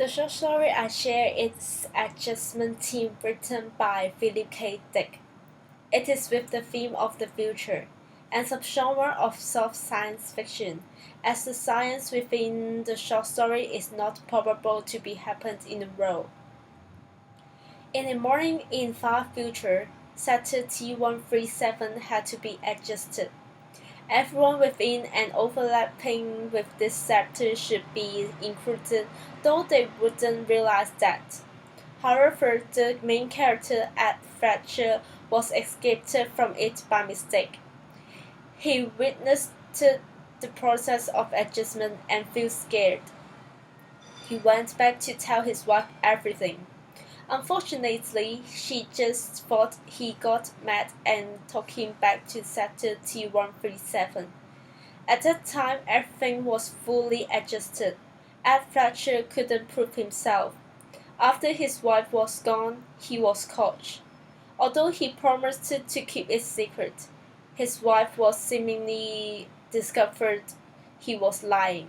The short story I share is Adjustment Team written by Philip K. Dick. It is with the theme of the future and subgenre of soft science fiction, as the science within the short story is not probable to be happened in the world. In a morning in far future, sector T137 had to be adjusted. Everyone within and overlapping with this sector should be included, though they wouldn't realize that. However, the main character, Ed Fletcher, was escaped from it by mistake. He witnessed the process of adjustment and felt scared. He went back to tell his wife everything. Unfortunately, she just thought he got mad and took him back to sector T137. At that time, everything was fully adjusted. Ed Fletcher couldn't prove himself. After his wife was gone, he was caught. Although he promised to keep it secret, his wife was seemingly discovered he was lying.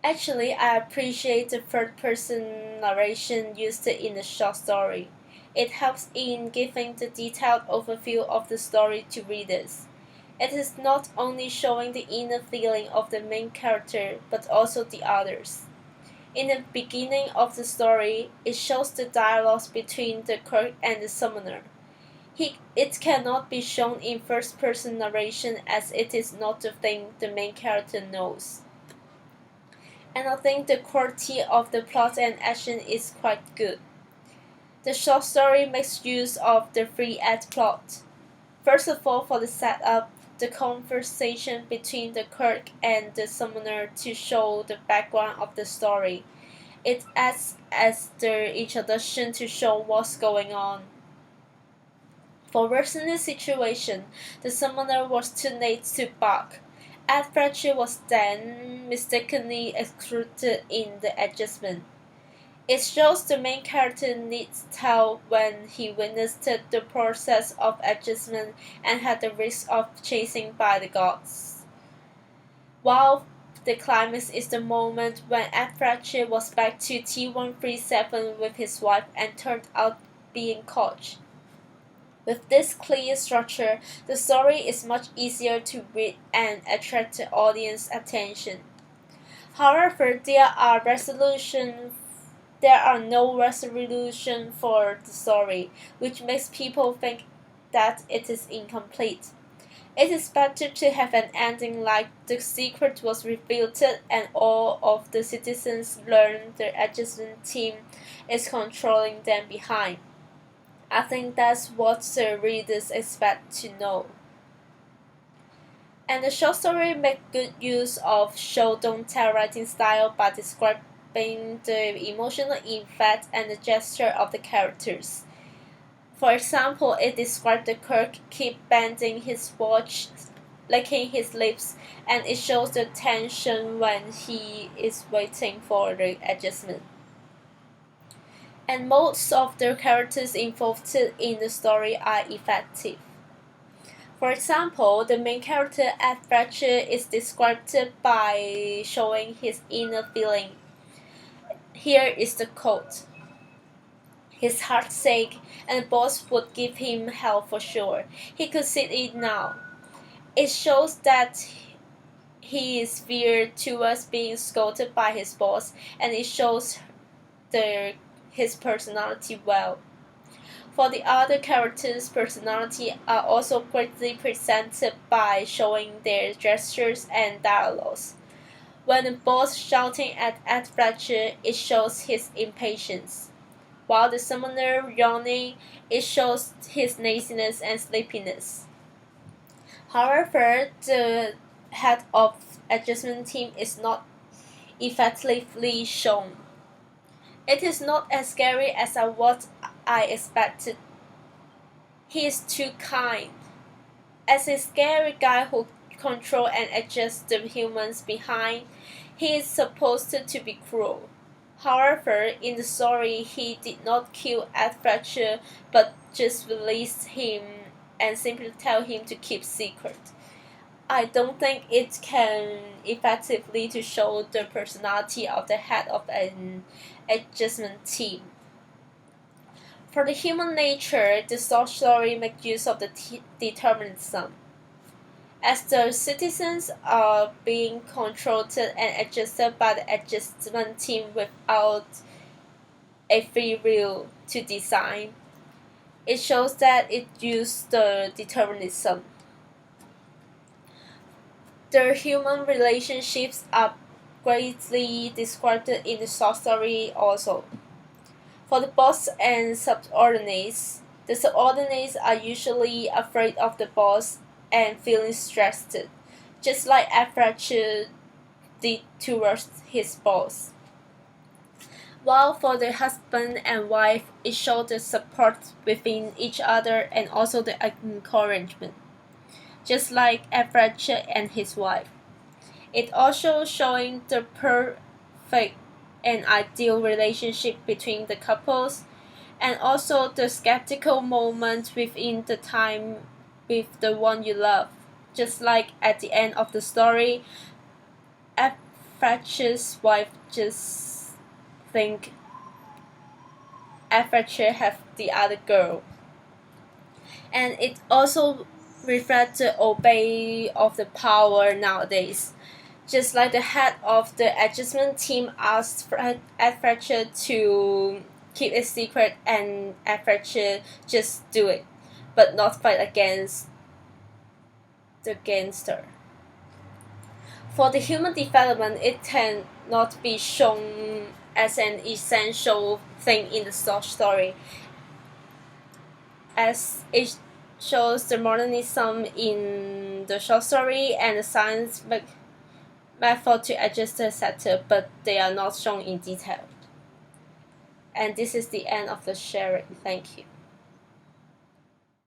Actually, I appreciate the third-person narration used in the short story. It helps in giving the detailed overview of the story to readers. It is not only showing the inner feeling of the main character, but also the others. In the beginning of the story, it shows the dialogues between the Kirk and the summoner. It cannot be shown in first-person narration as it is not the thing the main character knows. And I think the quality of the plot and action is quite good. The short story makes use of the three-act plot. First of all, for the setup, the conversation between the Kirk and the summoner to show the background of the story. It acts as the introduction to show what's going on. For worsening the situation, the summoner was too late to bark. Ed Fletcher was then mistakenly excluded in the adjustment. It shows the main character needs help when he witnessed the process of adjustment and had the risk of chasing by the gods. While the climax is the moment when Ed Fletcher was back to T137 with his wife and turned out being caught. With this clear structure, the story is much easier to read and attract the audience attention. However, there are no resolution for the story, which makes people think that it is incomplete. It is better to have an ending like the secret was revealed and all of the citizens learn the adjustment team is controlling them behind. I think that's what the readers expect to know. And the short story makes good use of show don't tell writing style by describing the emotional effect and the gesture of the characters. For example, it describes the Kirk keep bending his watch, licking his lips, and it shows the tension when he is waiting for the adjustment. And most of the characters involved in the story are effective. For example, the main character Ed Fletcher is described by showing his inner feeling. Here is the quote. His heart sank, and the boss would give him hell for sure. He could see it now. It shows that he is feared towards being scolded by his boss, and it shows his personality well. For the other characters' personality are also greatly presented by showing their gestures and dialogues. When the boss shouting at Ed Fletcher, it shows his impatience. While the summoner yawning, it shows his laziness and sleepiness. However, the head of adjustment team is not effectively shown. It is not as scary as what I expected. He is too kind. As a scary guy who controls and adjusts the humans behind, he is supposed to be cruel. However, in the story, he did not kill Ed Fletcher, but just released him and simply tell him to keep secret. I don't think it can effectively to show the personality of the head of an adjustment team. For the human nature, the short story makes use of the determinism. As the citizens are being controlled and adjusted by the adjustment team without a free will to design, it shows that it used the determinism. The human relationships are greatly described in the short story also. For the boss and subordinates, the subordinates are usually afraid of the boss and feeling stressed, just like Aphrodite did towards his boss. While for the husband and wife, it showed the support within each other and also the encouragement, just like Aphrodite and his wife. It also showing the perfect and ideal relationship between the couples, and also the skeptical moment within the time with the one you love. Just like at the end of the story, Aphrodite's wife just think Aphrodite have the other girl. And it also reflects the obey of the power nowadays. Just like the head of the adjustment team asked Aphrodite to keep it secret, and Aphrodite just do it, but not fight against the gangster. For the human development, it cannot be shown as an essential thing in the short story, as it shows the modernism in the short story and the science method to adjust the setup, but they are not shown in detail. And this is the end of the sharing. Thank you.